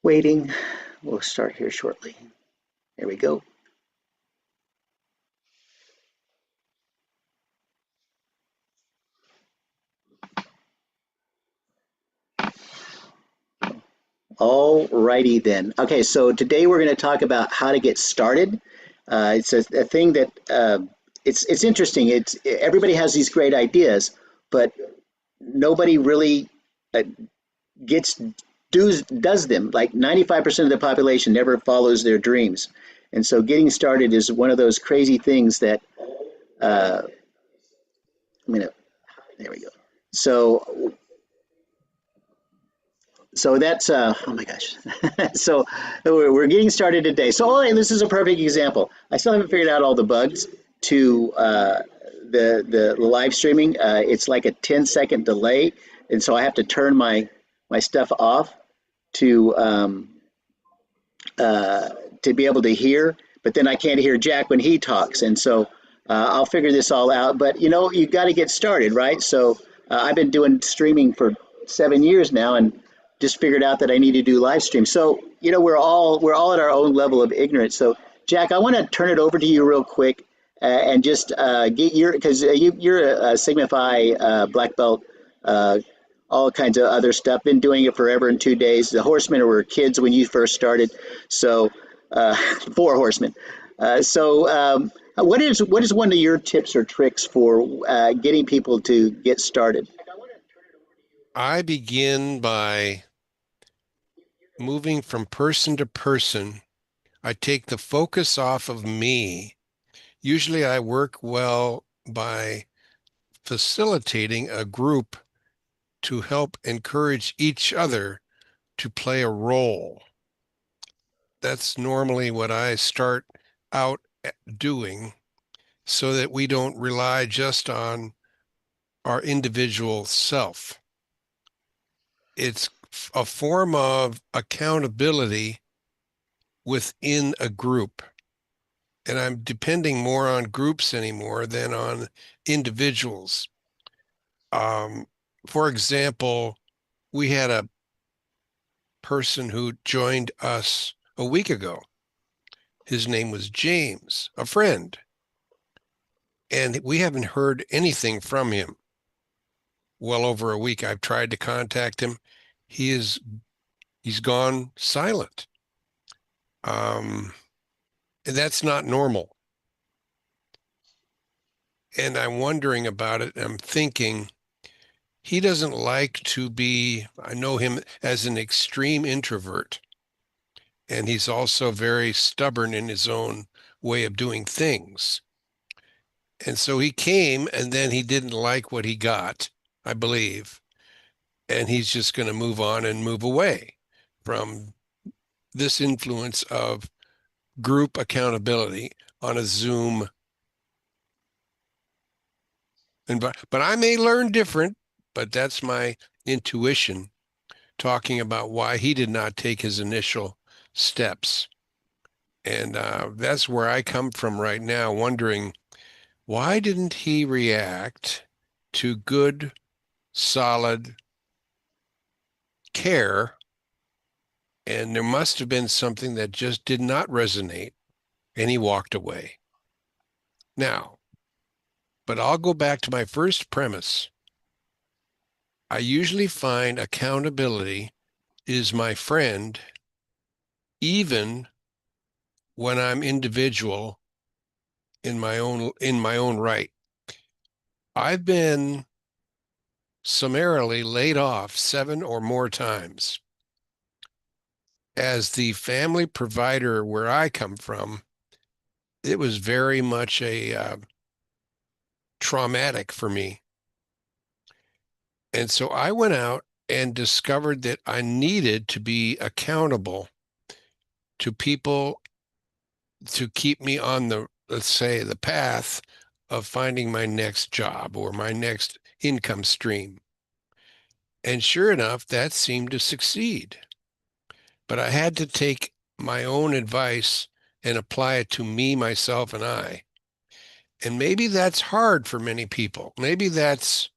Waiting. We'll start here shortly. There we go. All righty then. Okay, so today we're going to talk about how to get started. It's a thing that it's interesting. It's everybody has these great ideas, but nobody really uh, gets does them. Like 95% of the population never follows their dreams, and so getting started is one of those crazy things that I'm gonna. There we go. So So that's oh my gosh. So we're getting started today. So and this is a perfect example. I still haven't figured out all the bugs to the live streaming. It's like a 10-second delay, and so I have to turn my stuff off to to be able to hear. But then I can't hear Jack when he talks, and so I'll figure this all out. But you know, you got to get started, right? So I've been doing streaming for 7 years now, and just figured out that I need to do live stream. So you know, we're all at our own level of ignorance. So Jack, I want to turn it over to you real quick and just get your because you're a Sigma Phi black belt. All kinds of other stuff. Been doing it forever in 2 days. The Horsemen were kids when you first started, so four Horsemen. What is one of your tips or tricks for getting people to get started? I begin by moving from person to person. I take the focus off of me. Usually I work well by facilitating a group to help encourage each other to play a role. That's normally what I start out doing so that we don't rely just on our individual self. It's a form of accountability within a group. And I'm depending more on groups anymore than on individuals. Um, for example, we had a person who joined us a week ago. His name was James, a friend, and we haven't heard anything from him well over a week. I've tried to contact him. He is he's gone silent. And that's not normal. And I'm wondering about it. I'm thinking he doesn't like to be, I know him as an extreme introvert, and he's also very stubborn in his own way of doing things. And so he came and then he didn't like what he got, I believe, and he's just going to move on and move away from this influence of group accountability on a Zoom environment. But I may learn different, but that's my intuition talking about why he did not take his initial steps. And that's where I come from right now, wondering why didn't he react to good, solid care? And there must have been something that just did not resonate, and he walked away. Now, but I'll go back to my first premise. I usually find accountability is my friend, even when I'm individual in my own right. I've been summarily laid off 7 or more times. As the family provider where I come from, it was very much a traumatic for me. And so I went out and discovered that I needed to be accountable to people to keep me on the, let's say, the path of finding my next job or my next income stream. And sure enough, that seemed to succeed. But I had to take my own advice and apply it to me, myself, and I. And maybe that's hard for many people. Maybe that's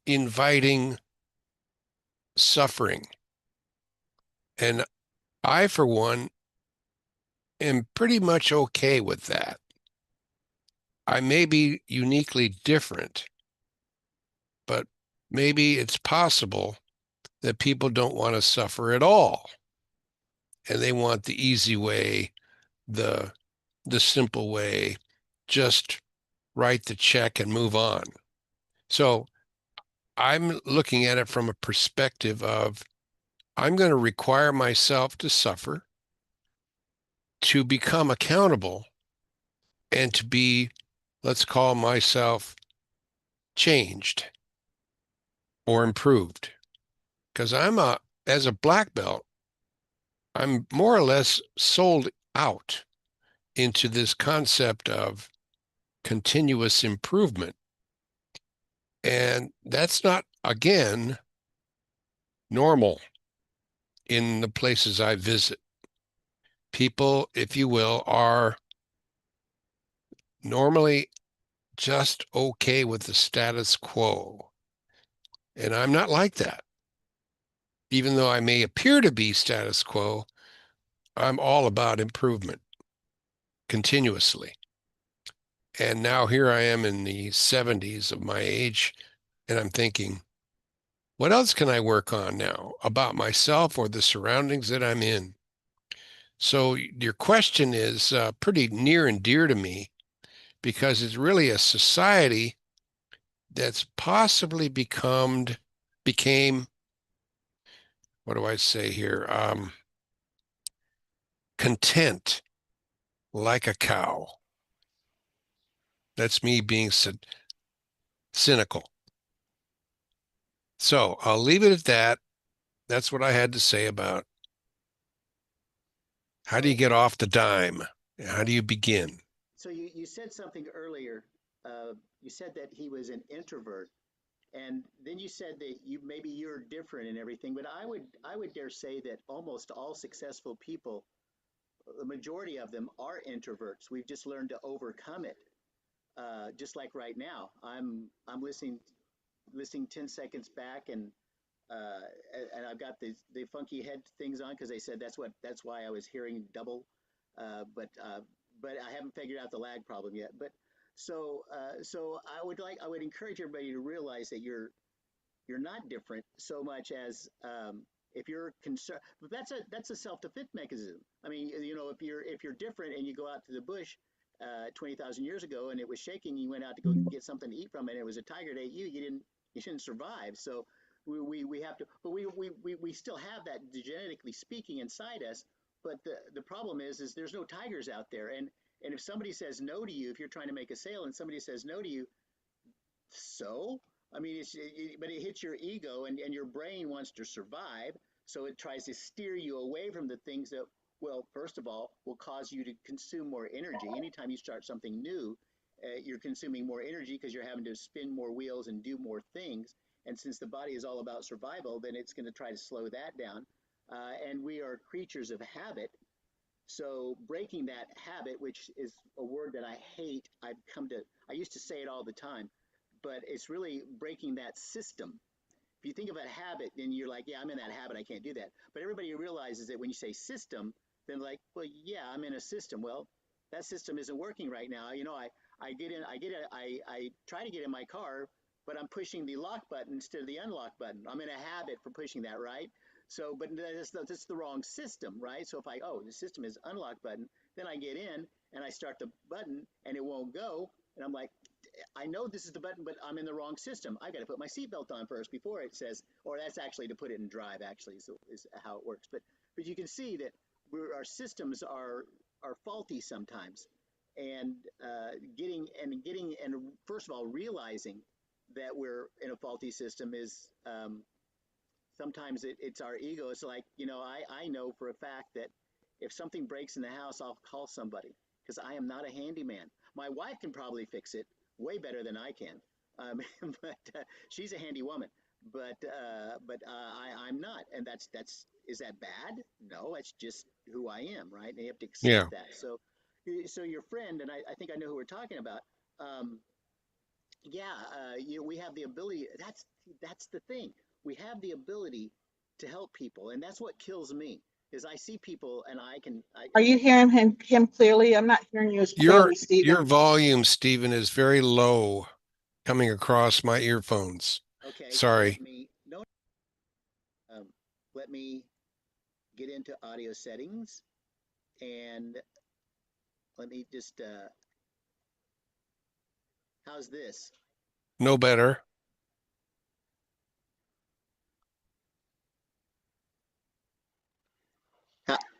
inviting suffering. And I, for one, am pretty much okay with that. I may be uniquely different, but maybe it's possible that people don't want to suffer at all, and they want the easy way, the the simple way, just write the check and move on. So I'm looking at it from a perspective of I'm going to require myself to suffer to become accountable and to be, let's call myself changed or improved. Because as a black belt, I'm more or less sold out into this concept of continuous improvement. And that's not, again, normal in the places I visit. People, if you will, are normally just okay with the status quo. And I'm not like that. Even though I may appear to be status quo, I'm all about improvement continuously. And now here I am in the 70s of my age, and I'm thinking, what else can I work on now about myself or the surroundings that I'm in? So your question is pretty near and dear to me because it's really a society that's possibly became, what do I say here? Content like a cow. That's me being cynical. So I'll leave it at that. That's what I had to say about how do you So, get off the dime? How do you begin? so you said something earlier. You said that he was an introvert, and then you said that maybe you're different and everything. But I would dare say that almost all successful people, the majority of them are introverts. We've just learned to overcome it. Just like right now, I'm listening 10 seconds back, uh, and I've got the funky head things on because they said that's why I was hearing double, uh, but uh, but I haven't figured out the lag problem yet. But so I would encourage everybody to realize that you're not different so much as if you're concerned. But that's a self defense mechanism. I mean, if you're different and you go out to the bush 20,000 years ago and it was shaking, you went out to go get something to eat from it, and it was a tiger that ate you. You didn't survive. So we have to, but we still have that genetically speaking inside us. But the problem is there's no tigers out there, and if somebody says no to you, if you're trying to make a sale and somebody says no to you, so I mean but it hits your ego, and your brain wants to survive, so it tries to steer you away from the things that, well, first of all, will cause you to consume more energy. Anytime you start something new, you're consuming more energy because you're having to spin more wheels and do more things, and since the body is all about survival, then it's going to try to slow that down, and we are creatures of habit. So breaking that habit, which is a word that I hate, I used to say it all the time, but it's really breaking that system. If you think of a habit, then you're like, yeah, I'm in that habit, I can't do that. But everybody realizes that when you say system, then like, well, yeah, I'm in a system. Well, that system isn't working right now. I try to get in my car, but I'm pushing the lock button instead of the unlock button. I'm in a habit for pushing that, right? So, but that's the wrong system, right? So if the system is unlock button, then I get in and I start the button and it won't go. And I'm like, I know this is the button, but I'm in the wrong system. I got to put my seatbelt on first before it says, or that's actually to put it in drive. Actually, is how it works. But you can see that our systems are faulty sometimes, and getting and first of all realizing that we're in a faulty system is sometimes it's our ego. It's like, I know for a fact that if something breaks in the house, I'll call somebody because I am not a handyman. My wife can probably fix it way better than I can, but she's a handy woman. I'm not, and that's is that bad? No, it's just who I am, right? And you have to accept Yeah. that. So your friend, and I think I know who we're talking about. Um, yeah, we have the ability. That's the thing. We have the ability to help people, and that's what kills me. because I see people and Are you hearing him clearly? I'm not hearing you as Your clearly, Stephen. your volume, Stephen, is very low coming across my earphones. okay, Sorry. um, let me get into audio settings and let me just, how's this? No better.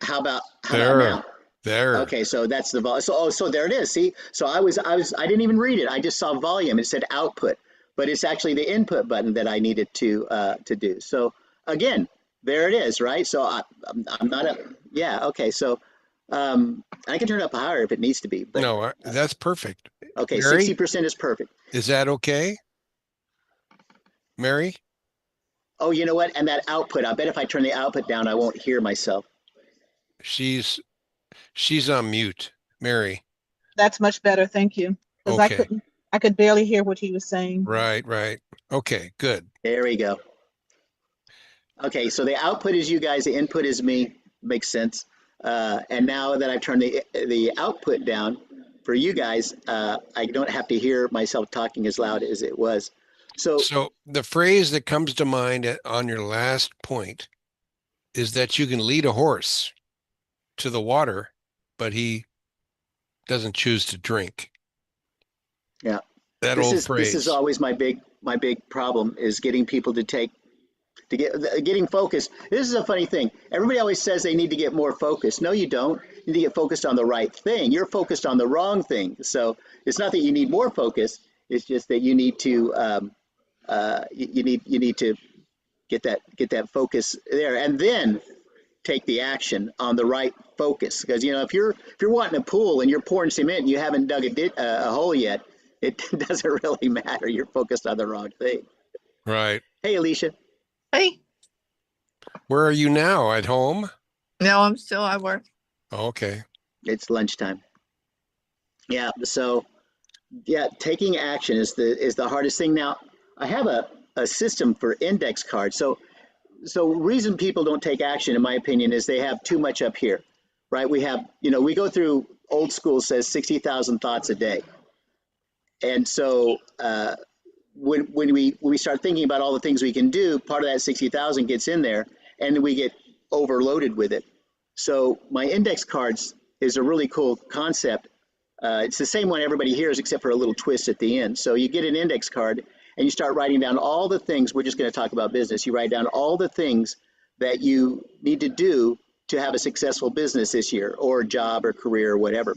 How about There. now? There. Okay, so that's the volume. So there it is. See, so I didn't even read it. I just saw volume. It said output, but it's actually the input button that I needed to do. So again, there it is, right? So I'm not a yeah. Okay, so I can turn it up higher if it needs to be, but No, that's perfect. okay, Mary, 60% is perfect. is that okay? Mary? Oh, you know what? And that output, I bet if I turn the output down, I won't hear myself. She's she's on mute. Mary. That's much better, thank you. Because Okay. I could barely hear what he was saying. Right, right. Okay, good. There we go. Okay, so the output is you guys, the input is me. Makes sense. And now that I've turned the output down for you guys, I don't have to hear myself talking as loud as it was. So So the phrase that comes to mind on your last point is that you can lead a horse to the water, but he doesn't choose to drink. yeah, That this old is this is phrase. always my big problem is getting people to getting focused. This is a funny thing. Everybody always says they need to get more focused. No, you don't. You need to get focused on the right thing. You're focused on the wrong thing. So it's not that you need more focus. It's just that you need to you need to get that focus there, and then take the action on the right focus. Because if you're wanting a pool and you're pouring cement and you haven't dug a hole yet, it doesn't really matter. You're focused on the wrong thing. Right. Hey, Alicia. Hey, Where are you now? At home? no, I'm still at work. Okay. It's lunchtime. Yeah. So yeah, taking action is the hardest thing. Now I have a system for index cards. So reason people don't take action, in my opinion, is they have too much up here, right? We have, we go through old school says 60,000 thoughts a day. And so when we start thinking about all the things we can do, part of that 60,000 gets in there and we get overloaded with it. So my index cards is a really cool concept. It's the same one everybody hears except for a little twist at the end. So you get an index card and you start writing down all the things. We're just going to talk about business. You write down all the things that you need to do to have a successful business this year, or job or career or whatever.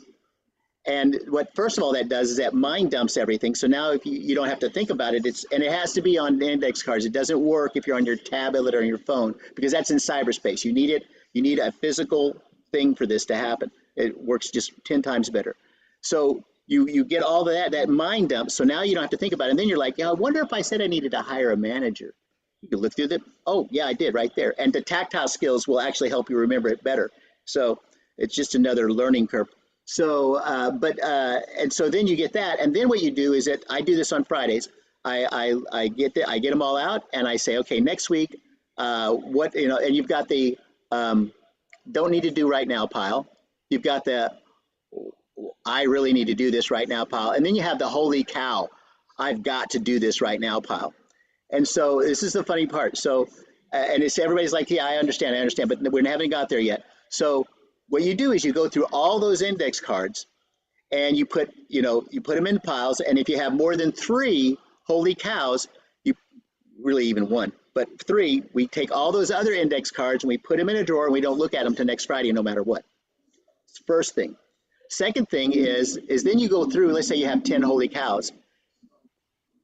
And what first of all that does is that mind dumps everything. So now if you don't have to think about it, and it has to be on index cards. It doesn't work if you're on your tablet or on your phone because that's in cyberspace. You need it. You need a physical thing for this to happen. It works just 10 times better. So you get all that mind dump. So now you don't have to think about it. And then you're like, yeah, I wonder if I said I needed to hire a manager. You can look through the, oh yeah, I did right there. And the tactile skills will actually help you remember it better. So it's just another learning curve. So, and so then you get that, and then what you do is that I do this on Fridays. I get them all out, and I say, okay, next week, and you've got the don't need to do right now pile. You've got the I really need to do this right now pile, and then you have the holy cow, I've got to do this right now pile. And so this is the funny part. So, and it's everybody's like, yeah, I understand, but we haven't got there yet. So what you do is you go through all those index cards and you put them in piles. And if you have more than three holy cows, you really even one, but three, we take all those other index cards and we put them in a drawer and we don't look at them till next Friday, no matter what. It's the first thing. Second thing is then you go through, let's say you have 10 holy cows.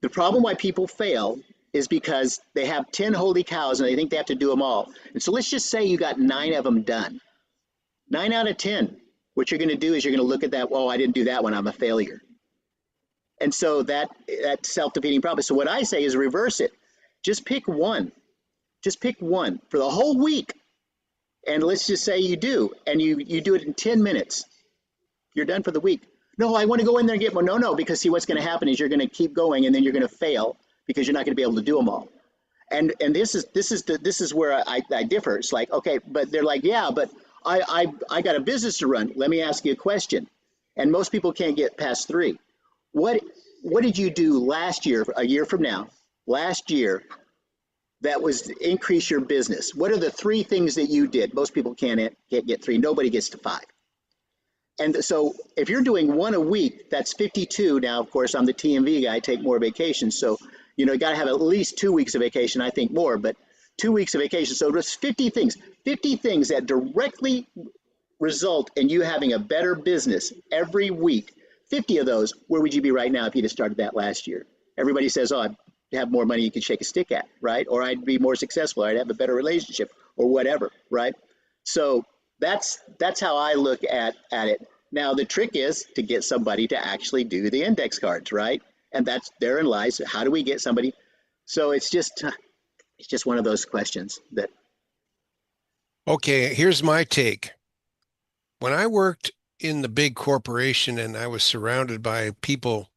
The problem why people fail is because they have 10 holy cows and they think they have to do them all. And so let's just say you got 9 of them done. 9 out of 10. What you're going to do is you're going to look at that, well, I didn't do that one, I'm a failure. And so that self-defeating problem. So what I say is reverse it. Just pick one. Just pick one for the whole week. And let's just say you do, and you do it in 10 minutes. You're done for the week. No, I want to go in there and get more. No, because see what's going to happen is you're going to keep going and then you're going to fail because you're not going to be able to do them all. And this is where I differ. It's like, okay, but they're like, yeah, but I got a business to run. Let me ask you a question. And most people can't get past three. What what did you do last year, a year from now, last year that was increase your business? What are the three things that you did? Most people can't get three. Nobody gets to five. And so if you're doing one a week, that's 52. Now, of course, I'm the TMV guy, I take more vacations. So, you got to have at least 2 weeks of vacation, I think more, but 2 weeks of vacation. So there's 50 things that directly result in you having a better business every week. 50 of those, where would you be right now if you'd have started that last year? Everybody says, oh, I'd have more money you could shake a stick at, right? Or I'd be more successful, or I'd have a better relationship or whatever, right? So that's how I look at it. Now the trick is to get somebody to actually do the index cards, right? And that's therein lies. How do we get somebody? So it's just one of those questions that. Okay, here's my take. When I worked in the big corporation and I was surrounded by people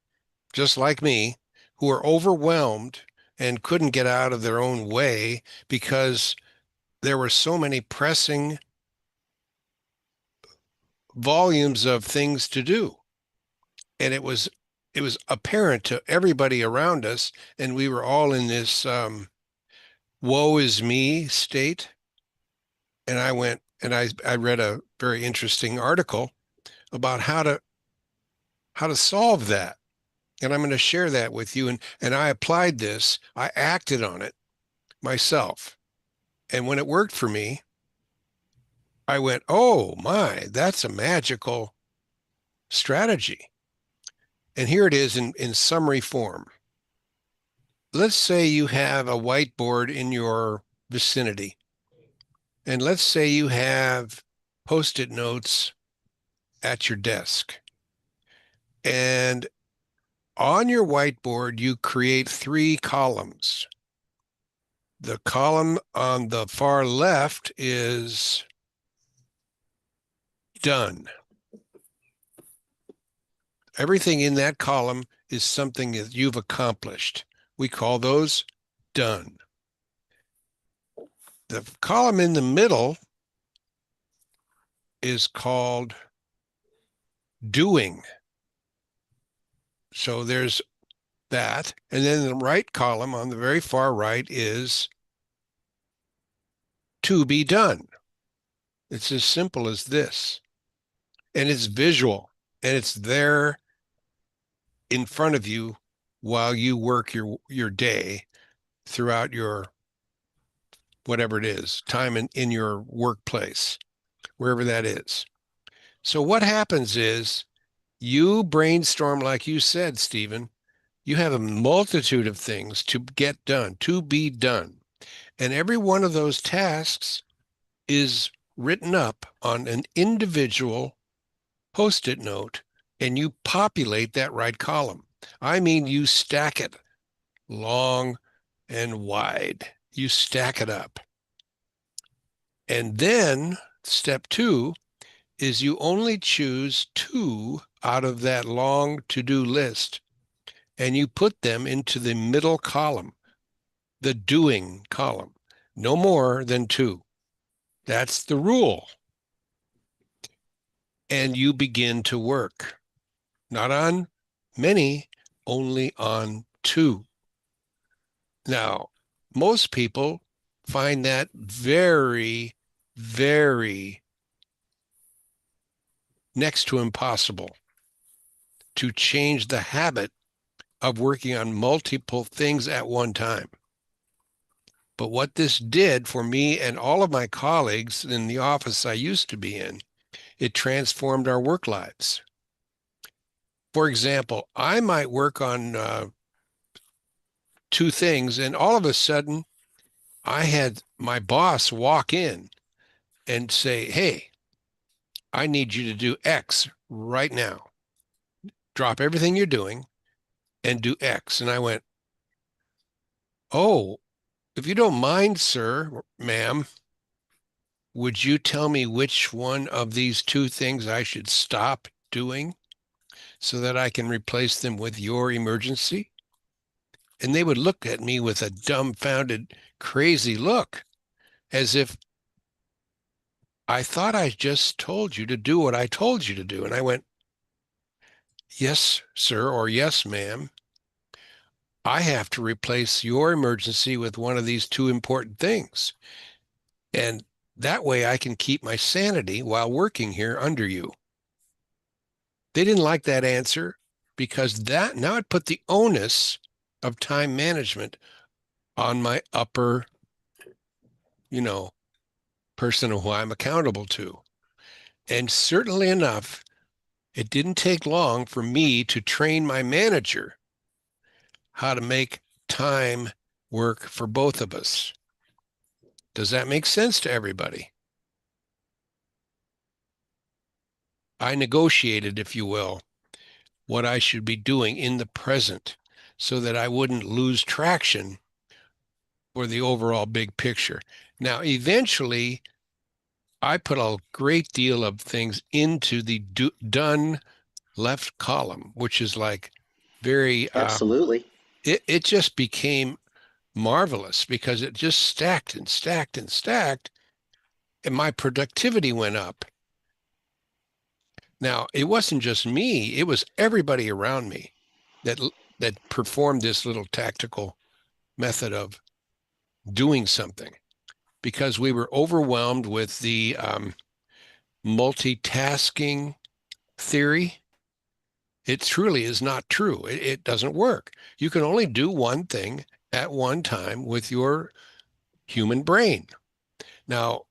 just like me who were overwhelmed and couldn't get out of their own way because there were so many pressing volumes of things to do. And it was apparent to everybody around us, and we were all in this woe is me state. And I went and I read a very interesting article about how to solve that. And I'm going to share that with you. And I applied this, I acted on it myself. And when it worked for me, I went, oh my, that's a magical strategy. And here it is in summary form. Let's say you have a whiteboard in your vicinity. And let's say you have Post-it notes at your desk. And on your whiteboard, you create 3 columns. The column on the far left is done. Everything in that column is something that you've accomplished. We call those done. The column in the middle is called doing. So there's that. And then the right column on the very far right is to be done. It's as simple as this. And it's visual, and it's there in front of you while you work your day throughout your whatever it is, time in your workplace, wherever that is. So what happens is you brainstorm, like you said, Stephen, you have a multitude of things to get done, to be done. And every one of those tasks is written up on an individual Post-it note, and you populate that right column. I mean, you stack it long and wide. You stack it up. And then step 2 is you only choose 2 out of that long to-do list, and you put them into the middle column, the doing column. No more than 2. That's the rule. And you begin to work. Not on many, only on 2. Now, most people find that very, very next to impossible to change the habit of working on multiple things at one time. But what this did for me and all of my colleagues in the office I used to be in, it transformed our work lives. For example, I might work on 2 things, and all of a sudden, I had my boss walk in and say, hey, I need you to do X right now. Drop everything you're doing and do X. And I went, oh, if you don't mind, sir, ma'am, would you tell me which one of these 2 things I should stop doing so that I can replace them with your emergency? And they would look at me with a dumbfounded, crazy look, as if I thought I just told you to do what I told you to do. And I went, yes, sir, or yes, ma'am. I have to replace your emergency with one of these two important things. And that way I can keep my sanity while working here under you. They didn't like that answer because that now it put the onus of time management on my upper, person who I'm accountable to. And certainly enough, it didn't take long for me to train my manager how to make time work for both of us. Does that make sense to everybody? I negotiated, if you will, what I should be doing in the present so that I wouldn't lose traction for the overall big picture. Now, eventually, I put a great deal of things into the done left column, which is like very, Absolutely. it just became marvelous because it just stacked and stacked and stacked, and my productivity went up. Now, it wasn't just me, it was everybody around me that performed this little tactical method of doing something because we were overwhelmed with the multitasking theory. It truly is not true. It doesn't work. You can only do one thing at one time with your human brain. Now,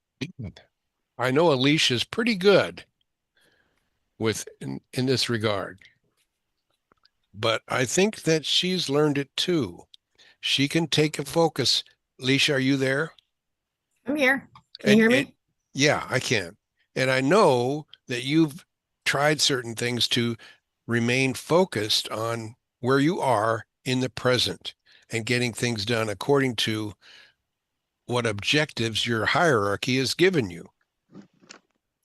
I know Alicia's pretty good in this regard, but I think that she's learned it too. She can take a focus. Alicia, are you there? I'm here. Can And, you hear and me? yeah, I can. And I know that you've tried certain things to remain focused on where you are in the present and getting things done according to what objectives your hierarchy has given you.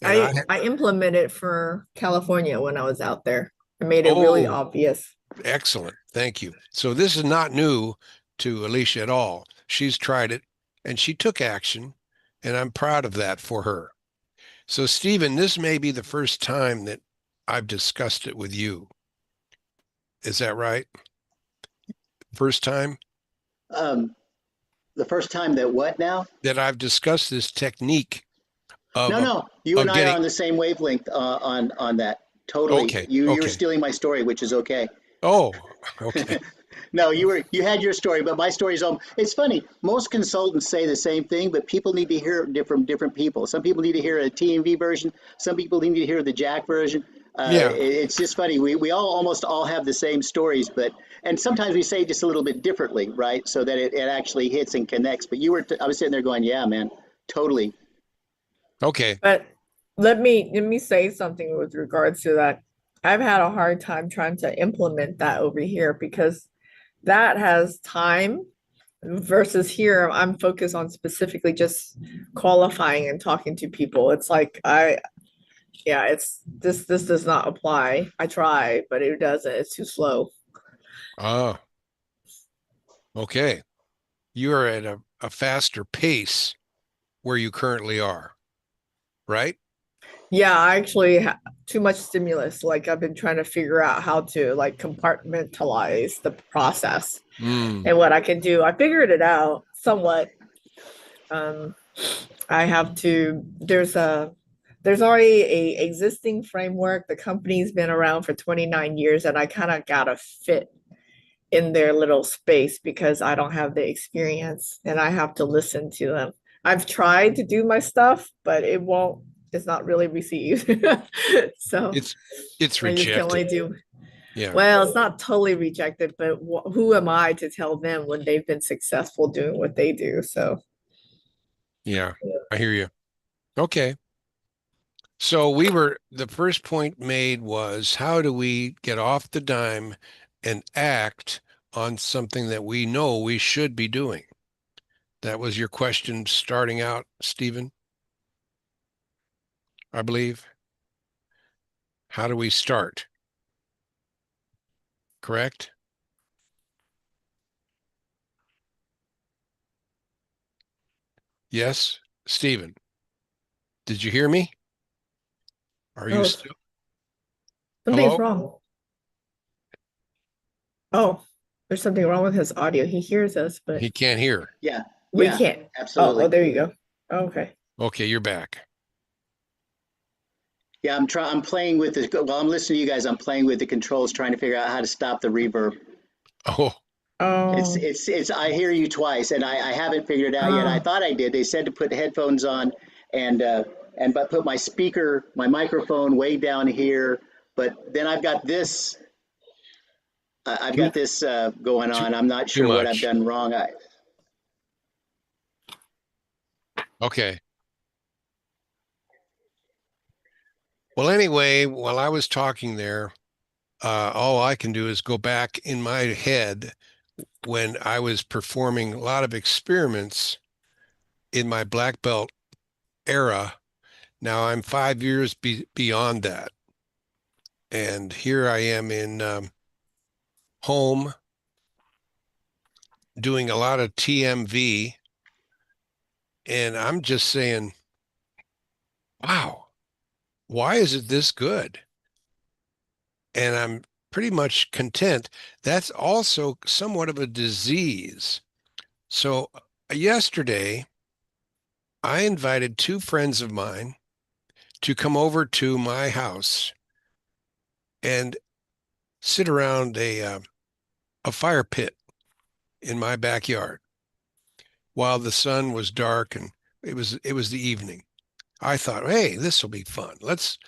And I implemented for California when I was out there. I made it really oh, obvious. excellent. Thank you. So this is not new to Alicia at all. She's tried it and she took action, and I'm proud of that for her. So, Stephen, this may be the first time that I've discussed it with you. Is that right? First time Um, the first time that what now? that I've discussed this technique of No, no, you and I are getting. on the same wavelength on that. Totally. Okay, You're okay. stealing my story, which is okay. Oh, okay. No, you had your story, but my story's on. It's funny. Most consultants say the same thing, but people need to hear it from different people. Some people need to hear a TMV version. Some people need to hear the Jack version. Yeah. It's just funny. We all almost all have the same stories, and sometimes we say just a little bit differently, right? So that it actually hits and connects. But I was sitting there going, yeah, man, totally. Okay. But let me say something with regards to that. I've had a hard time trying to implement that over here because that has time versus here I'm focused on specifically just qualifying and talking to people. It's like it's this does not apply. I try, but it doesn't. It's too slow. Ah, okay. You're at a faster pace where you currently are, right? Yeah, I actually too much stimulus. Like I've been trying to figure out how to like compartmentalize the process Mm. and what I can do. I figured it out somewhat. Um, I have to, there's already a existing framework. The company's been around for 29 years and I kind of gotta fit in their little space because I don't have the experience and I have to listen to them. I've tried to do my stuff, but it's not really received. So It's I just can only rejected. do, Yeah. well, it's not totally rejected, but who am I to tell them when they've been successful doing what they do? So Yeah. I hear you. Okay. So the first point made was how do we get off the dime and act on something that we know we should be doing? That was your question starting out, Stephen, I believe. How do we start? Correct? Yes, Stephen, did you hear me? Are you Oh, still? something's Hello? wrong. Oh, there's something wrong with his audio. He hears us, but He can't hear. Yeah, we yeah, can't. absolutely. Oh, there you go. Okay. Okay, you're back. Yeah, I'm playing with the while I'm listening to you guys. I'm playing with the controls, trying to figure out how to stop the reverb. Oh, Oh, It's. I hear you twice, and I haven't figured it out yet. I ah, thought I did. They said to put headphones on, and but put my speaker, my microphone way down here. But then I've too, got this going too, on. I'm not too sure what I've much. done wrong. Okay. Well, anyway, while I was talking there, all I can do is go back in my head when I was performing a lot of experiments in my black belt era. Now I'm 5 years beyond that. And here I am in home doing a lot of TMV. And I'm just saying, wow, why is it this good? And I'm pretty much content. That's also somewhat of a disease. So yesterday, I invited two friends of mine to come over to my house and sit around a fire pit in my backyard while the sun was dark and it was the evening. I thought, hey, this will be fun. Let's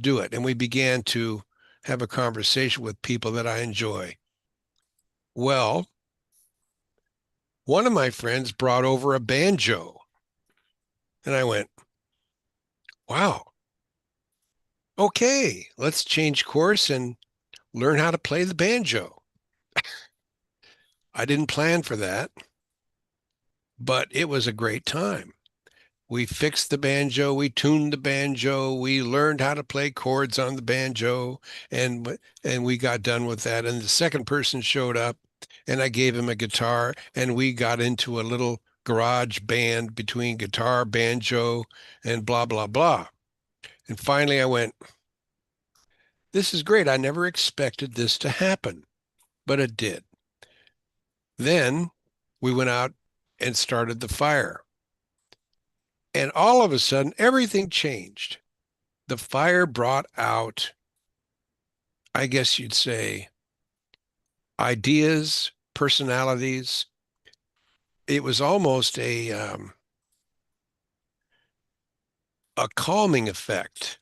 do it. And we began to have a conversation with people that I enjoy. Well, one of my friends brought over a banjo, and I went, wow, okay, let's change course and learn how to play the banjo. I didn't plan for that, but it was a great time. We fixed the banjo, we tuned the banjo, we learned how to play chords on the banjo, and we got done with that. And the second person showed up, and I gave him a guitar, and we got into a little garage band between guitar, banjo, and blah blah blah. And finally, I went, "This is great. I never expected this to happen, but it did." Then we went out and started the fire. And all of a sudden, everything changed. The fire brought out, I guess you'd say, ideas, personalities. It was almost a calming effect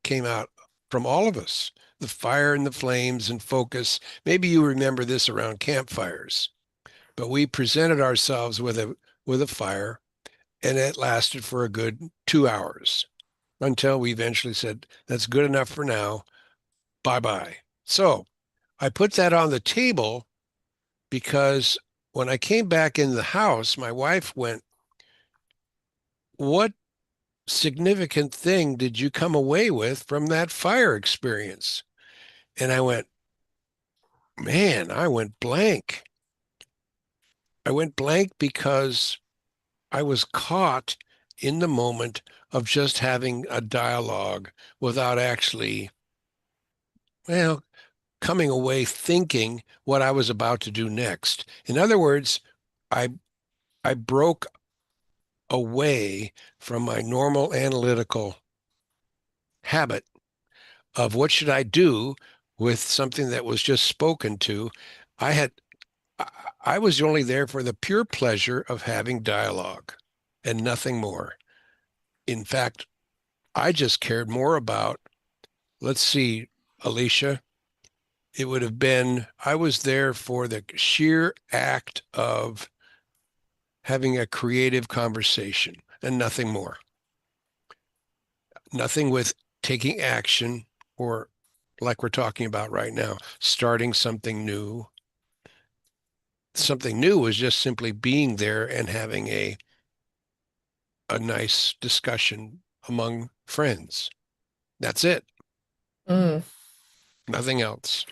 came out from all of us. The fire and the flames and focus. Maybe you remember this around campfires, but we presented ourselves with a fire, and it lasted for a good 2 hours until we eventually said, "That's good enough for now. Bye bye." So I put that on the table because when I came back in the house, my wife went, "What significant thing did you come away with from that fire experience?" And I went, "Man, I went blank. I went blank because I was caught in the moment of just having a dialogue without actually, well, coming away thinking what I was about to do next. In other words, I I broke away from my normal analytical habit of what should I do with something that was just spoken to. I had I was only there for the pure pleasure of having dialogue and nothing more. In fact, I just cared more about, let's see, Alicia, it would have been, I was there for the sheer act of having a creative conversation and nothing more. Nothing with taking action or, like we're talking about right now, starting something new. Something new was just simply being there and having a nice discussion among friends. That's it. mm. Nothing else.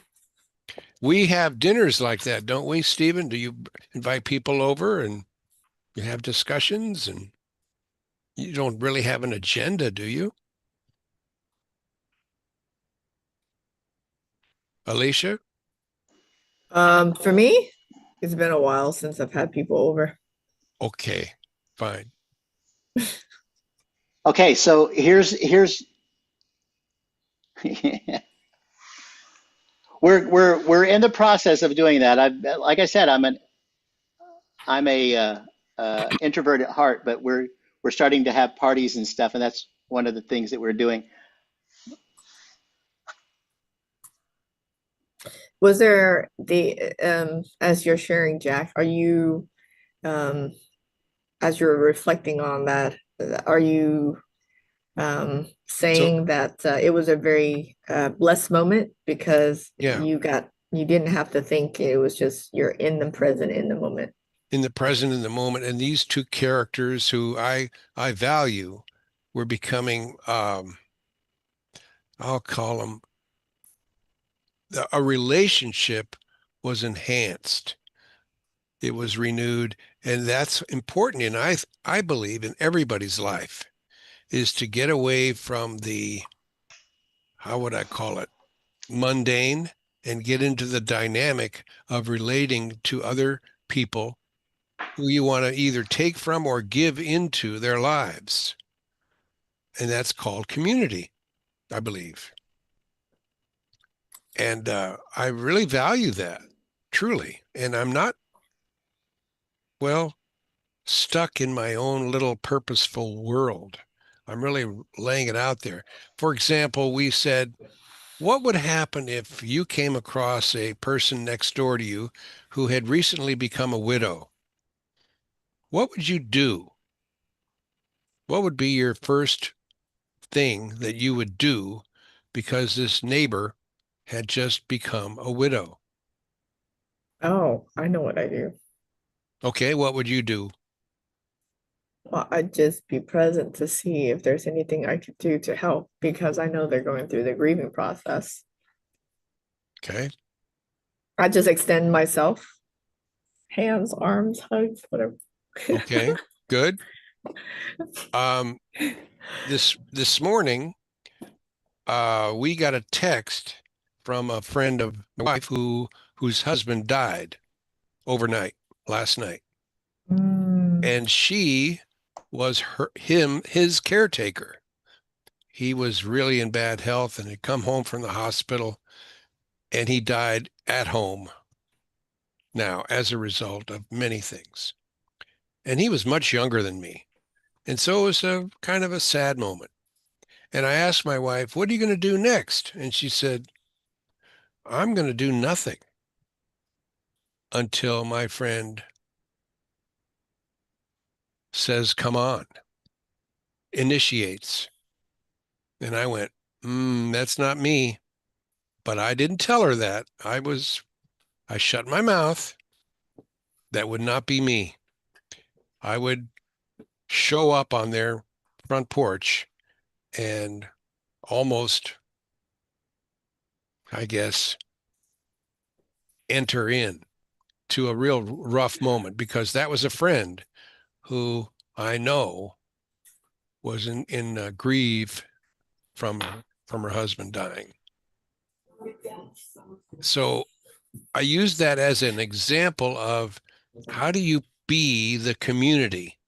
We have dinners like that, don't we, Stephen? Do you invite people over and you have discussions and You don't really have an agenda, do you? Alicia? For me, it's been a while since I've had people over. Okay, fine. Okay, so here's we're in the process of doing that. Like I said, I'm a introvert at heart, but we're starting to have parties and stuff, and that's one of the things that we're doing. Was there as you're sharing, Jack, are you um as you're reflecting on that, are you So, saying that it was a very blessed moment because yeah, you didn't have to think, it was just you're in the present in the moment. in the present, in the moment, and these two characters who I value were becoming, I'll call them, a relationship was enhanced. It was renewed, and that's important. And I believe in everybody's life is to get away from the, how would I call it, mundane, and get into the dynamic of relating to other people who you want to either take from or give into their lives. And that's called community, I believe. And I really value that, truly. And I'm not, well, stuck in my own little purposeful world. I'm really laying it out there. For example, we said, what would happen if you came across a person next door to you who had recently become a widow? What would you do? What would be your first thing that you would do because this neighbor had just become a widow? Oh, I know what I do. Okay, what would you do? Well, I'd just be present to see if there's anything I could do to help because I know they're going through the grieving process. Okay, I just extend myself, hands, arms, hugs, whatever. okay, good. Um, this morning, we got a text from a friend of my wife whose husband died overnight last night, Mm. and she was his caretaker. He was really in bad health and had come home from the hospital, and he died at home now as a result of many things. And he was much younger than me. And so it was a kind of a sad moment. And I asked my wife, what are you going to do next? And she said, I'm going to do nothing until my friend says, come on, initiates. And I went, that's not me. But I didn't tell her that. I shut my mouth. That would not be me. I would show up on their front porch and almost, I guess, enter in to a real rough moment because that was a friend who I know was in grief from her husband dying. So I use that as an example of how do you be the community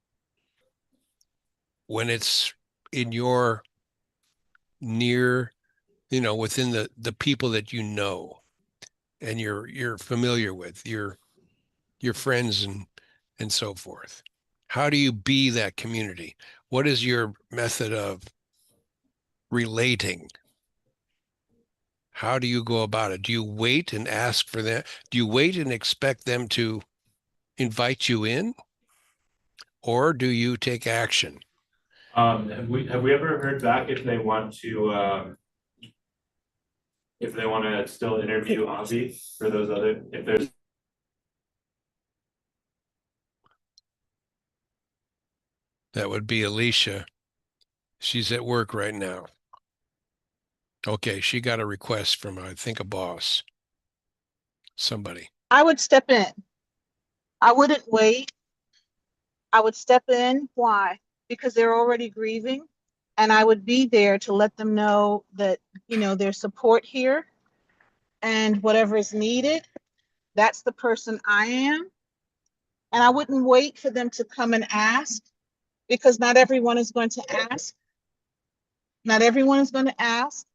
when it's in your near, within the people that you know and you're familiar with, your friends and so forth. How do you be that community? What is your method of relating? How do you go about it? Do you wait and ask for them? Do you wait and expect them to invite you in, or do you take action? Have we ever heard back if they want to still interview Ozzy for those other, if there's. That would be Alicia. She's at work right now. Okay, she got a request from, I think, a boss. Somebody. I would step in. I wouldn't wait. I would step in. Why? because they're already grieving. And I would be there to let them know that, there's support here and whatever is needed, that's the person I am. And I wouldn't wait for them to come and ask, because not everyone is going to ask. Not everyone is going to ask.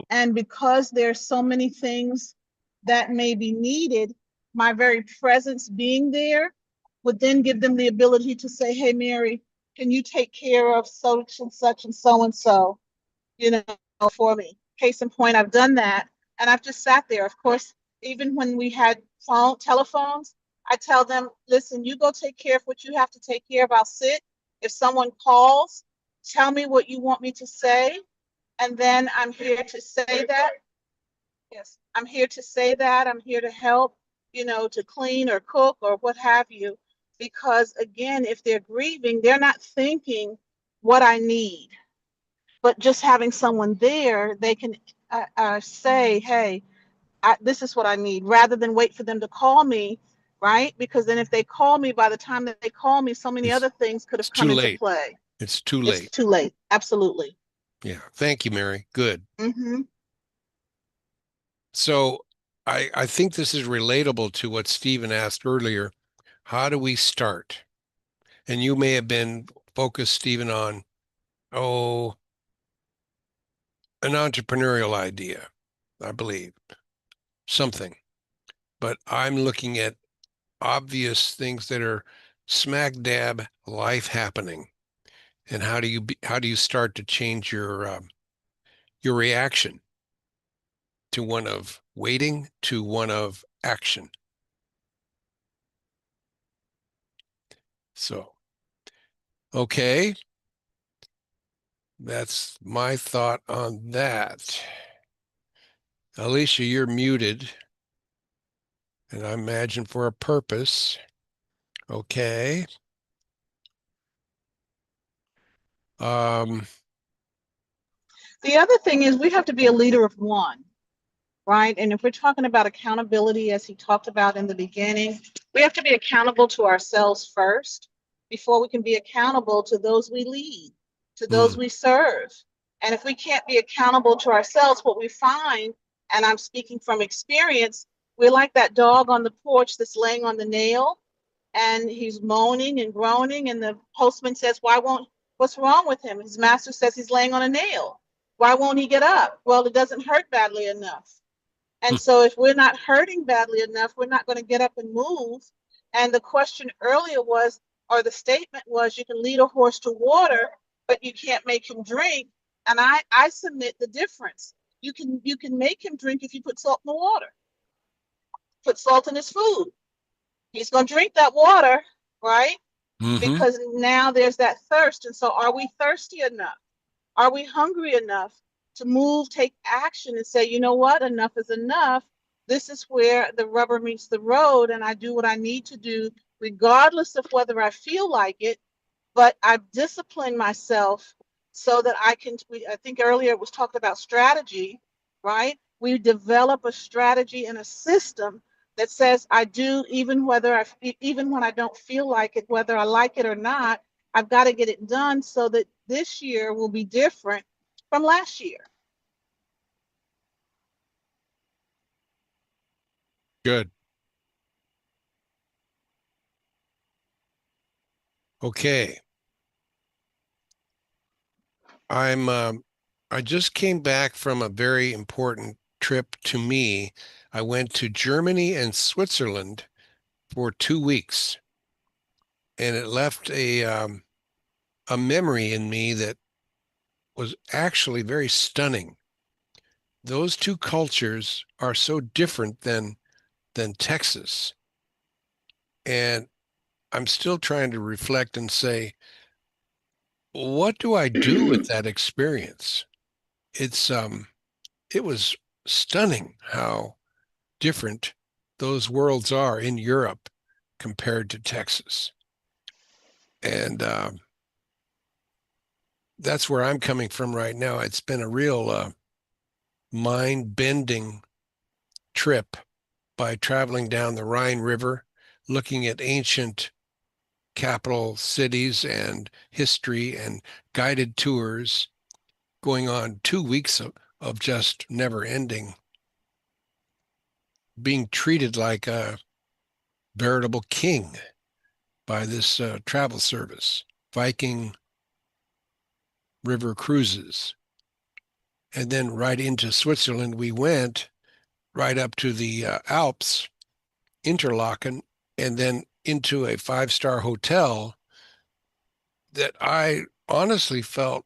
And because there's so many things that may be needed, my very presence being there would then give them the ability to say, hey, Mary, can you take care of such and such and so and so, for me? Case in point, I've done that. And I've just sat there. Of course, even when we had telephones, I tell them, listen, you go take care of what you have to take care of. I'll sit. If someone calls, tell me what you want me to say. And then I'm here to say that. Yes, I'm here to say that. I'm here to help, to clean or cook or what have you. Because again, if they're grieving, they're not thinking what I need. But just having someone there, they can say, hey, this is what I need, rather than wait for them to call me, right? Because then if they call me, by the time that they call me, so many It's, other things could it's have come too into late. play. It's too It's late. too late. Absolutely. Yeah. Thank you, Mary. Good. Mm-hmm. So I think this is relatable to what Stephen asked earlier. How do we start? And you may have been focused, Stephen, on, an entrepreneurial idea, I believe, something. But I'm looking at obvious things that are smack dab life happening. And how do you start to change your reaction to one of waiting to one of action? So, okay, that's my thought on that. Alicia, you're muted, and I imagine for a purpose. Okay. Um, The other thing is we have to be a leader of one, right? And if we're talking about accountability, as he talked about in the beginning, we have to be accountable to ourselves first before we can be accountable to those we lead, to those we serve. And if we can't be accountable to ourselves, what we find, and I'm speaking from experience, we're like that dog on the porch that's laying on the nail and he's moaning and groaning. And the postman says, what's wrong with him? His master says he's laying on a nail. Why won't he get up? Well, it doesn't hurt badly enough. And so if we're not hurting badly enough, we're not going to get up and move. And the question earlier was, or the statement was, you can lead a horse to water, but you can't make him drink. And I submit the difference. You can make him drink if you put salt in the water. Put salt in his food. He's going to drink that water, right? Because now there's that thirst. And so are we thirsty enough? Are we hungry enough to move, take action and say, you know what, enough is enough. This is where the rubber meets the road and I do what I need to do, regardless of whether I feel like it, but I've disciplined myself so that I think earlier it was talked about strategy, right? We develop a strategy and a system that says I do even when I don't feel like it, whether I like it or not, I've got to get it done so that this year will be different from last year. Good. Okay. I just came back from a very important trip to me. I went to Germany and Switzerland for 2 weeks, and it left a memory in me that was actually very stunning. Those two cultures are so different than Texas. And I'm still trying to reflect and say, what do I do with that experience? It was stunning how different those worlds are in Europe compared to Texas. And that's where I'm coming from right now. It's been a real mind-bending trip by traveling down the Rhine River, looking at ancient capital cities and history and guided tours going on 2 weeks of just never ending, being treated like a veritable king by this travel service, Viking River Cruises. And then right into Switzerland we went, right up to the Alps, Interlaken, and then into a 5-star hotel that I honestly felt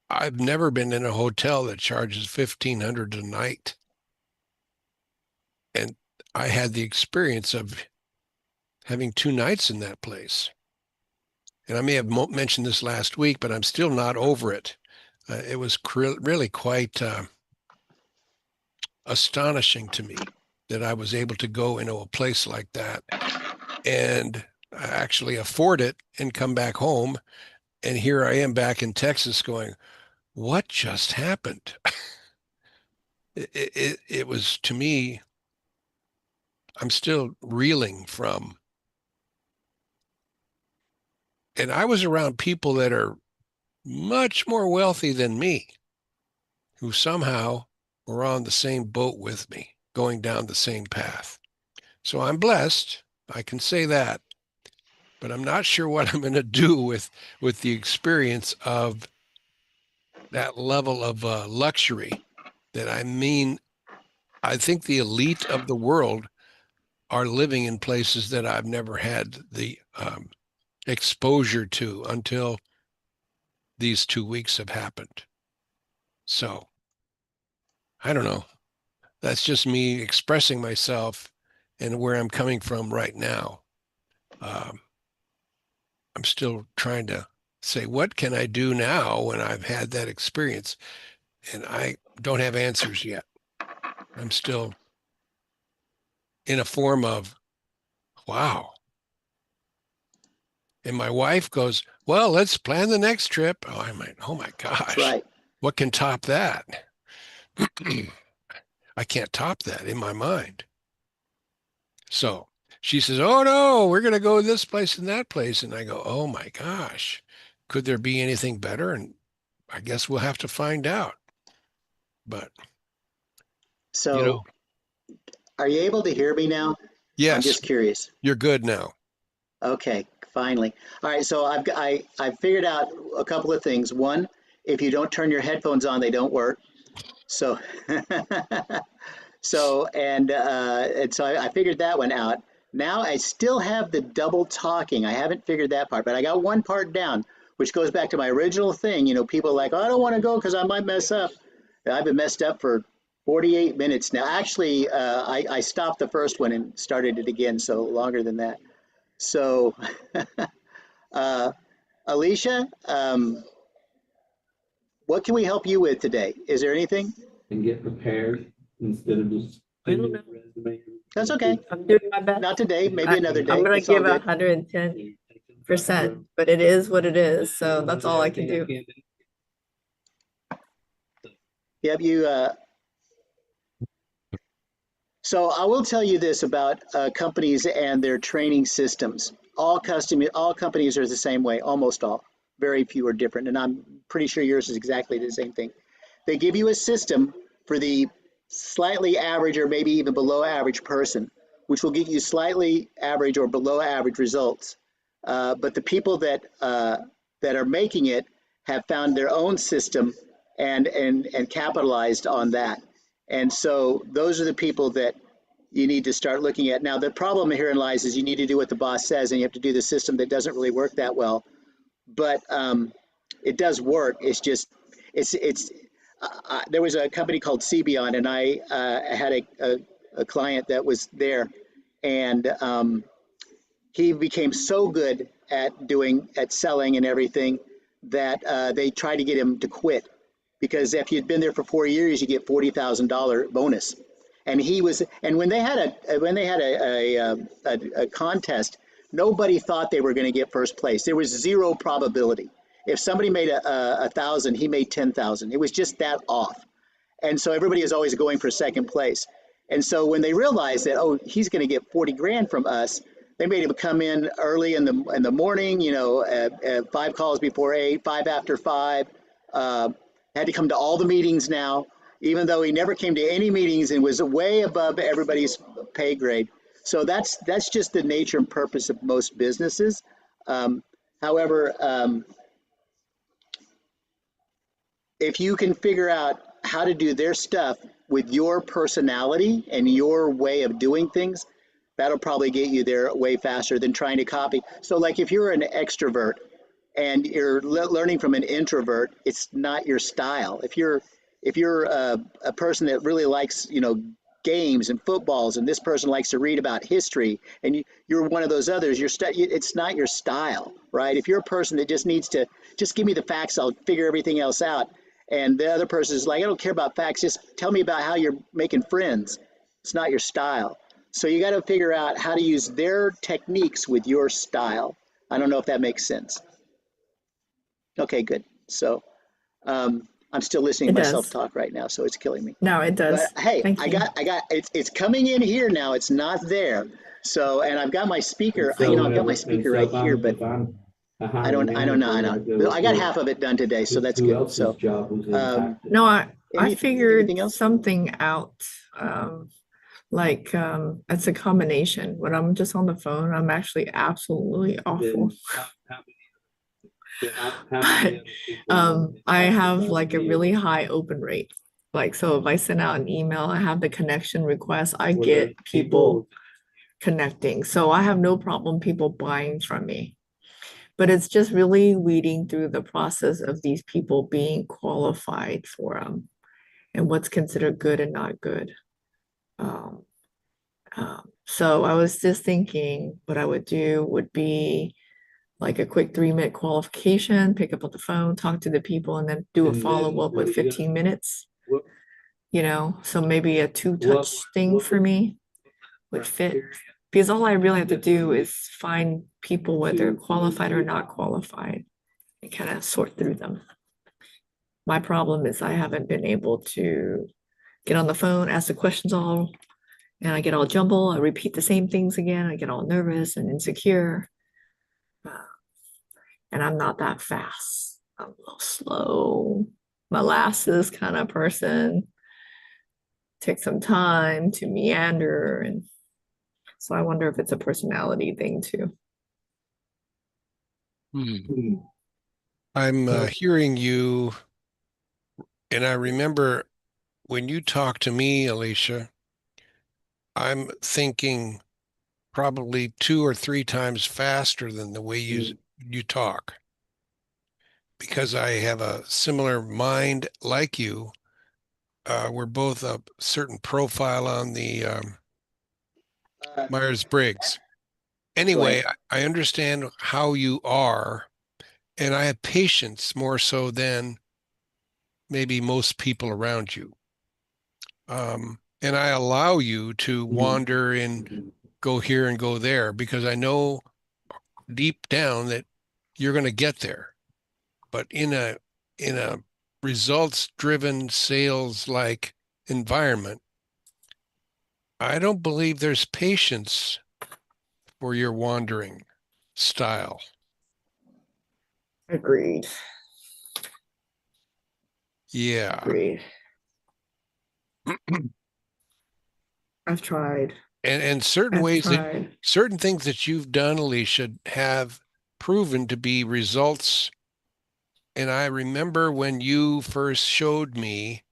I've never been in a hotel that charges $1,500 a night. And I had the experience of having 2 nights in that place. And I may have mentioned this last week, but I'm still not over it. It was really quite astonishing to me that I was able to go into a place like that and actually afford it and come back home. And here I am back in Texas going, what just happened? It was, to me, I'm still reeling from. And I was around people that are much more wealthy than me, who somehow were on the same boat with me, going down the same path. So I'm blessed, I can say that, but I'm not sure what I'm going to do with the experience of that level of luxury. That I think the elite of the world are living in places that I've never had the exposure to until these 2 weeks have happened. So I don't know. That's just me expressing myself and where I'm coming from right now. I'm still trying to say, what can I do now when I've had that experience? And I don't have answers yet. I'm still in a form of, wow. And my wife goes, well, let's plan the next trip. Oh, I'm like, oh my gosh. That's right. What can top that? I can't top that in my mind. So she says, oh no, we're going to go this place and that place. And I go, oh my gosh, could there be anything better? And I guess we'll have to find out. But, So are you able to hear me now? yes, I'm just curious. you're good now. Okay, finally. All right, so I've figured out a couple of things. One, if you don't turn your headphones on, they don't work. So and so I figured that one out. Now I still have the double talking. I haven't figured that part, but I got one part down, which goes back to my original thing. People are like, oh, I don't want to go because I might mess up. I've been messed up for 48 minutes now. Actually, I stopped the first one and started it again, so longer than that. So, Alicia, what can we help you with today? Is there anything? And get prepared instead of just I don't sending know. a resume. I'm doing my best. Not today, maybe another day. I'm gonna It's all give good. 110%, but it is what it is, so that's all I can do. Yep, so I will tell you this about companies and their training systems. All companies are the same way, almost all. Very few are different, and I'm pretty sure yours is exactly the same thing. They give you a system for the slightly average or maybe even below average person, which will get you slightly average or below average results. But the people that are making it have found their own system and capitalized on that. And so those are the people that you need to start looking at. Now, the problem herein lies is you need to do what the boss says, and you have to do the system that doesn't really work that well. But it does work. It's just, there was a company called Cbion, and I had a client that was there, and he became so good at selling and everything that they tried to get him to quit, because if you'd been there for 4 years, you get $40,000 bonus. And when they had a contest, nobody thought they were going to get first place. There was zero probability. If somebody made 1,000, he made 10,000. It was just that off. And so everybody is always going for second place. And so when they realized that, oh, he's going to get 40 grand from us, they made him come in early in the morning, you know, 5 calls before 8, 5 after 5. Had to come to all the meetings now, even though he never came to any meetings and was way above everybody's pay grade. So that's just the nature and purpose of most businesses. However, if you can figure out how to do their stuff with your personality and your way of doing things, that'll probably get you there way faster than trying to copy. So like if you're an extrovert and you're learning from an introvert, it's not your style. If you're a person that really likes, you know, games and footballs, and this person likes to read about history, and you're one of those others, it's not your style, right? If you're a person that just needs to just give me the facts, I'll figure everything else out, and the other person is like, I don't care about facts, just tell me about how you're making friends. It's not your style. So you got to figure out how to use their techniques with your style. I don't know if that makes sense. Okay, good. So I'm still listening to It myself does. talk right now, so it's killing me. No, it does. But hey, Thank I you. got it's coming in here now. It's not there. So, and I've got my speaker, And so you know, I've got my whenever- and speaker so right if I'm- here, but if I'm a I hiring don't know. manager, I got to- half of it done today, so that's who good. else's So, job was um, impacted? No, I anything figured else? something out. It's a combination. When I'm just on the phone, I'm actually absolutely awful. Then how many But other people were I impacted have by like the a deal? really high open rate. Like, so if I send out an email, I have the connection request, I Were get those people connecting. So I have no problem people buying from me. But it's just really weeding through the process of these people being qualified for them and what's considered good and not good. Um, so I was just thinking what I would do would be like a quick 3-minute qualification, pick up on the phone, talk to the people, and then do a And then follow-up what with are you gonna- 15 minutes. What- You know, so maybe a two-touch what thing for was me would fit. criteria? Because all I really have to do is find people whether qualified or not qualified and kind of sort through them. My problem is I haven't been able to get on the phone, ask the questions all, and I get all jumbled. I repeat the same things again. I get all nervous and insecure. And I'm not that fast. I'm a little slow, molasses kind of person. Take some time to meander. And so I wonder if it's a personality thing too. I'm hearing you, and I remember when you talk to me, Alicia, I'm thinking probably 2 or 3 times faster than the way you talk, because I have a similar mind like you. We're both a certain profile on the Myers-Briggs. Anyway, I understand how you are, and I have patience more so than maybe most people around you. And I allow you to wander and go here and go there because I know deep down that you're going to get there. But in a results-driven sales-like environment, I don't believe there's patience for your wandering style. Agreed. Yeah. Agreed. I've tried. And certain I've ways that tried. certain things that you've done, Alicia, have proven to be results. And I remember when you first showed me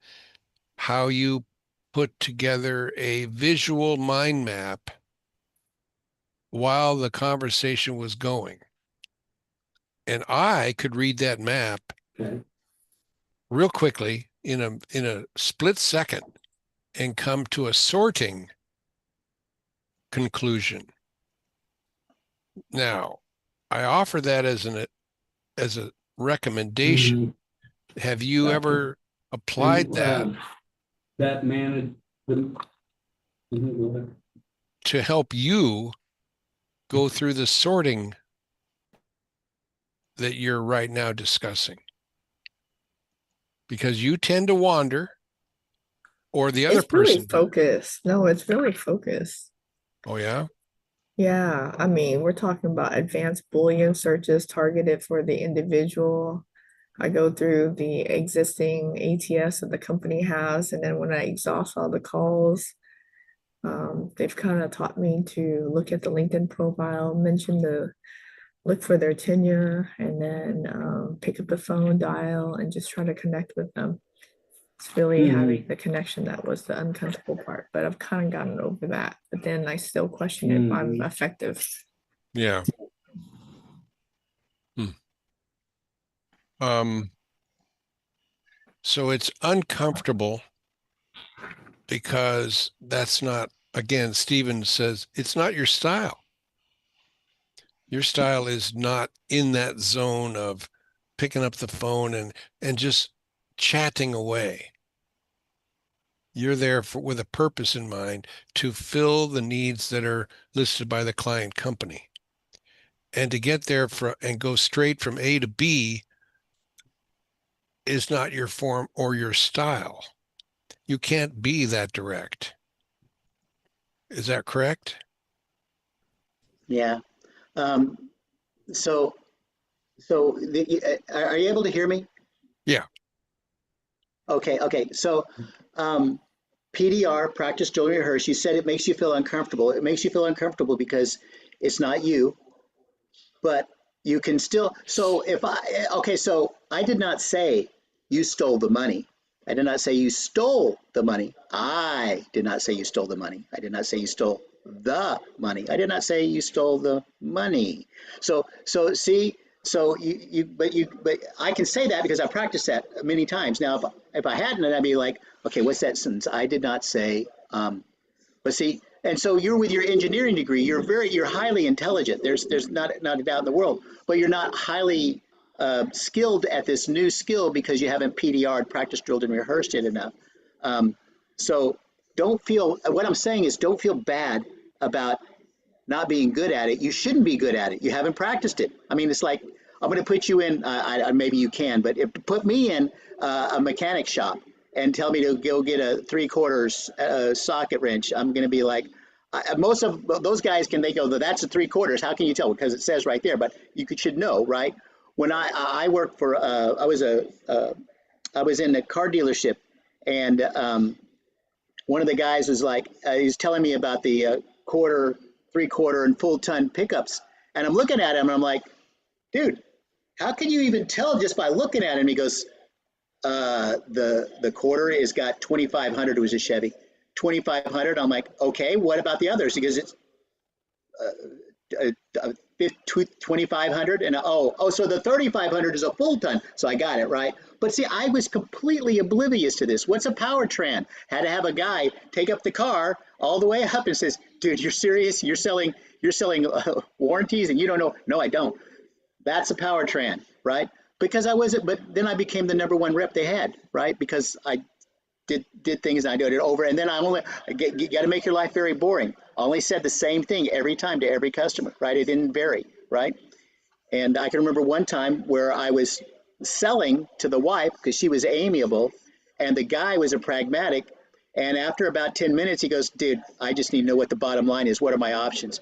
how you put together a visual mind map while the conversation was going. And I could read that map real quickly in a split second and come to a sorting conclusion. Now, I offer that as a recommendation. Have you ever applied that That managed to help you go through the sorting that you're right now discussing? Because you tend to wander, or the other It's really person? focused. No, it's really focused. Oh, yeah? Yeah, I mean, we're talking about advanced Boolean searches targeted for the individual. I go through the existing ATS that the company has, and then when I exhaust all the calls, they've kind of taught me to look at the LinkedIn profile, look for their tenure, and then pick up the phone, dial, and just try to connect with them. It's really having the connection that was the uncomfortable part, but I've kind of gotten over that. But then I still question if I'm effective. Yeah. So it's uncomfortable because that's not, again, Stephen says it's not your style. Your style is not in that zone of picking up the phone and just chatting away. You're there with a purpose in mind to fill the needs that are listed by the client company. And to get there and go straight from A to B is not your form or your style. You can't be that direct. Is that correct? Yeah. Um, so are you able to hear me? Yeah. Okay. So PDR, practice drilling rehearse. You said it makes you feel uncomfortable. It makes you feel uncomfortable because it's not you, but you can still. So so I did not say you stole the money. I did not say you stole the money. I did not say you stole the money. I did not say you stole the money. I did not say you stole the money. So see, so but I can say that because I practiced that many times. Now, if I hadn't, I'd be like, okay, what's that sentence? I did not say. But see, and so you're with your engineering degree. You're highly intelligent. There's not a doubt in the world. But you're not highly skilled at this new skill because you haven't PDR'd, practiced, drilled, and rehearsed it enough. Um, so don't feel. What I'm saying is, don't feel bad about not being good at it. You shouldn't be good at it. You haven't practiced it. I mean, it's like I'm going to put you in. Maybe you can, but put me in a mechanic shop and tell me to go get a 3/4 socket wrench. I'm going to be like, most of those guys they go, that's a 3/4. How can you tell? Because it says right there. But should know, right? When I worked for, I was in a car dealership, and one of the guys was like, he's telling me about the quarter, 3/4, and full ton pickups, and I'm looking at him, and I'm like, dude, how can you even tell just by looking at him? He goes, the quarter is got 2,500. It was a Chevy, 2,500. I'm like, okay, what about the others? He goes, it's 2,500, and so the 3,500 is a full ton. So I got it right. But see, I was completely oblivious to this. What's a Powertran? Had to have a guy take up the car all the way up and says, dude, you're serious? You're selling warranties and you don't know? No, I don't. That's a Powertran, right? Because I wasn't, but then I became the #1 rep they had, right? Because I did things and I did it over, and then you got to make your life very boring. I only said the same thing every time to every customer, right? It didn't vary, right? And I can remember one time where I was selling to the wife because she was amiable, and the guy was a pragmatic. And after about 10 minutes, he goes, dude, I just need to know what the bottom line is. What are my options?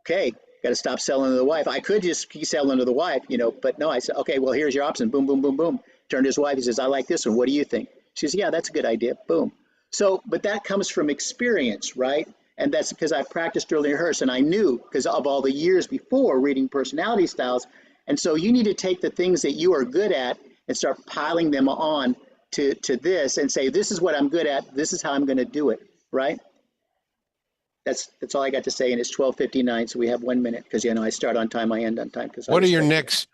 Okay, got to stop selling to the wife. I could just keep selling to the wife, but no, I said, okay, well, here's your option. Boom, boom, boom, boom. Turned to his wife. He says, I like this one. What do you think? She says, yeah, that's a good idea. Boom. So, but that comes from experience, right? And that's because I practiced, drilled, and rehearsed, and I knew because of all the years before reading personality styles. And so you need to take the things that you are good at and start piling them on to this and say, this is what I'm good at. This is how I'm going to do it, right? That's all I got to say, and it's 12:59, so we have 1 minute because I start on time, I end on time. What are your next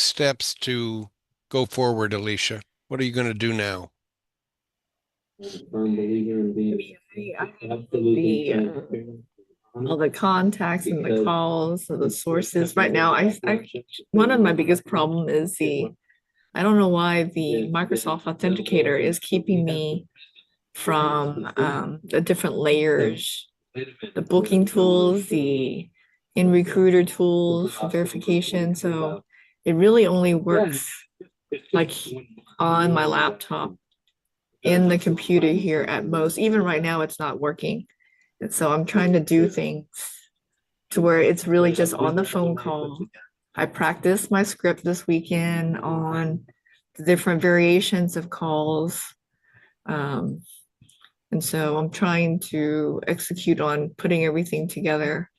steps to go forward, Alicia? What are you going to do now? Firm believer in being absolutely All the contacts and the calls and the sources. Right now, one of my biggest problem is I don't know why the Microsoft Authenticator is keeping me from the different layers, the booking tools, the InRecruiter tools, verification. So it really only works like on my laptop. in the computer here at most. Even right now, it's not working. And so I'm trying to do things to where it's really just on the phone call. I practiced my script this weekend on the different variations of calls. And so I'm trying to execute on putting everything together.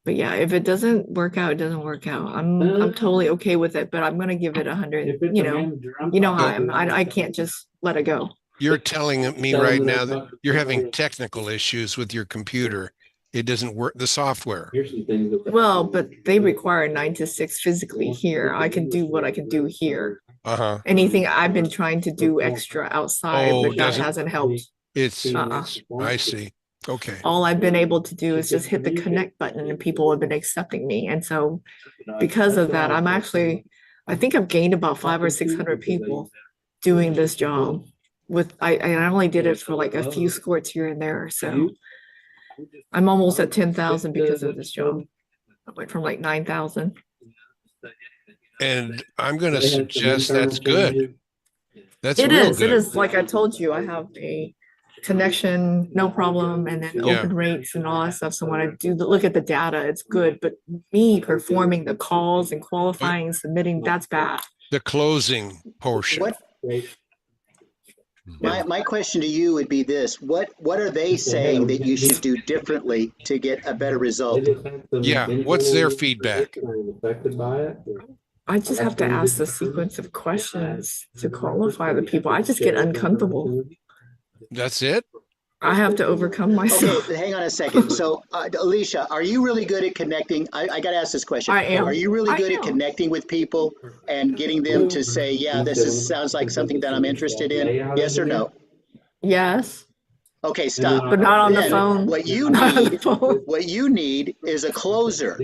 But yeah, if it doesn't work out, it doesn't work out. I'm totally okay with it, but I'm gonna give it 100, If it's you a know. manager, I'm You know how I fine. am. I can't just let it go. You're telling me Tell them right that now I'm that not- you're having technical issues with your computer. It doesn't work, the software. Here's some things. that- Well, but they require 9 to 6 physically here. I can do what I can do here. Uh-huh. Anything I've been trying to do extra outside, Oh, but that doesn't- hasn't helped. It's, Uh-uh. I see. Okay. All I've been able to do is just hit the connect button and people have been accepting me. And so because of that, I'm actually, I think I've gained about 500 or 600 people doing this job with, I only did it for like a few squirts here and there. So I'm almost at 10,000 because of this job. I went from like 9,000. And I'm going to They had some suggest internal that's good. changes. That's It real is, it good. is, like I told you, I have a connection, no problem, and then Yeah. open rates and all that stuff. So when I do look at the data, it's good, but me performing the calls and qualifying and submitting, that's bad. The closing portion. What Right. my question to you would be this: what are they saying that you should do differently to get a better result? They just had some Yeah, what's their internal feedback? position I'm affected by it. I just have to ask the sequence of questions to qualify the people. I just get uncomfortable. That's it? I have to overcome myself. Okay, hang on a second. So, Alicia, are you really good at connecting? I got to ask this question. I am. Are you really I good at am. connecting with people and getting them to say, yeah, sounds like something that I'm interested in? Yes or no? Yes, Okay, stop. but not on the Then phone. What you Not on the need, phone. what you need is a closer.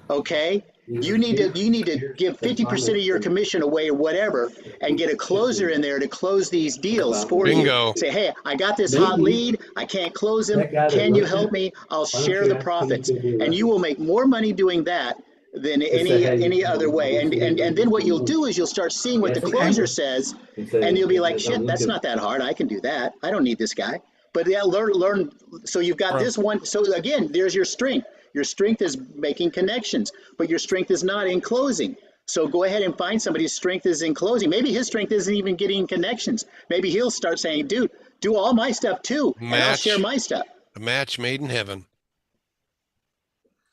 Okay? You need to give 50% of your commission away or whatever and get a closer in there to close these deals for Bingo. you. Say, hey, I got this hot lead. I can't close him. Can you help me? I'll share the profits. And you will make more money doing that than any other way. And then what you'll do is you'll start seeing what the closer says, and you'll be like, shit, that's not that hard. I can do that. I don't need this guy. But yeah, learn. So you've got this one. So again, there's your strength. Your strength is making connections, but your strength is not in closing. So go ahead and find somebody whose strength is in closing. Maybe his strength isn't even getting connections. Maybe he'll start saying, dude, do all my stuff too, and I'll share my stuff. A match made in heaven.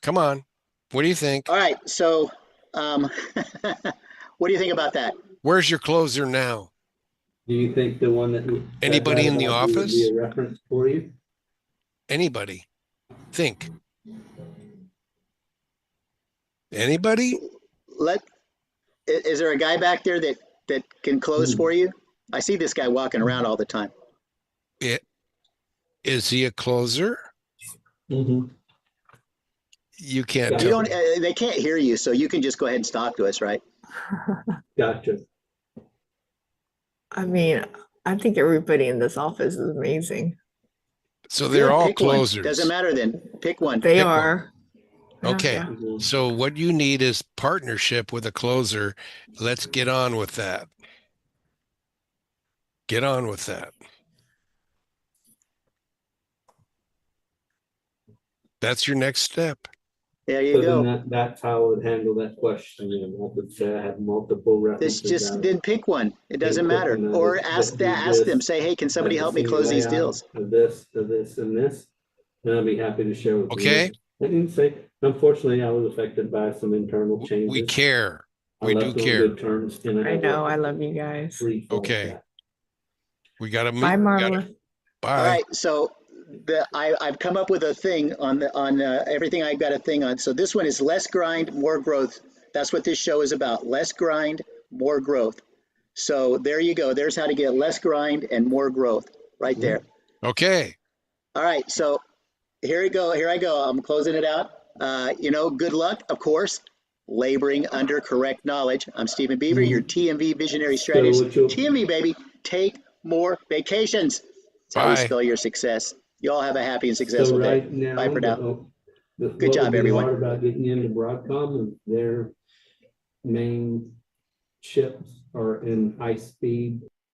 Come on. What do you think? All right. So what do you think about that? Where's your closer now? Do you think the one that Anybody in the that would office? be a reference for you? Anybody? Think. Anybody? Is there a guy back there that can close for you? I see this guy walking around all the time. Is he a closer? Mm-hmm. You can't You tell. don't. They can't hear you, so you can just go ahead and talk to us, right? Gotcha. I mean, I think everybody in this office is amazing. So they're Yeah, all pick one. closers. Doesn't matter then. Pick one. They Pick one. are. Yeah, Okay. yeah. Mhm. So what you need is partnership with a closer. Let's get on with that. Get on with that. That's your next step. There you So then go. that's how I would handle that question. And I would say I have multiple This references. out. then pick one. It doesn't pick matter. one that Or is- ask that do ask them. this, Say, hey, can somebody Have help the me close these senior deals? layout of this, and this. And I'll be happy to share with you. Okay. I didn't say, unfortunately, I was affected by some internal changes. We care. I We do left on care. good terms, and I know. I love you guys. Free like Okay. that. We got to Bye, Marla. All right. So I've come up with a thing on everything. I've got a thing on. So this one is less grind, more growth. That's what this show is about. Less grind, more growth. So there you go. There's how to get less grind and more growth right there. Okay. All right. So here I go. I'm closing it out. Good luck, of course. Laboring under correct knowledge. I'm Stephen Beaver, your TMV Visionary Strategist. what you'll- TMV, baby. Take more vacations. That's how we Bye. spell your success. You all have a happy and successful So day. right now, Bye for now. Good Good job, everyone. Hard about getting into Broadcom, and their main chips are in high speed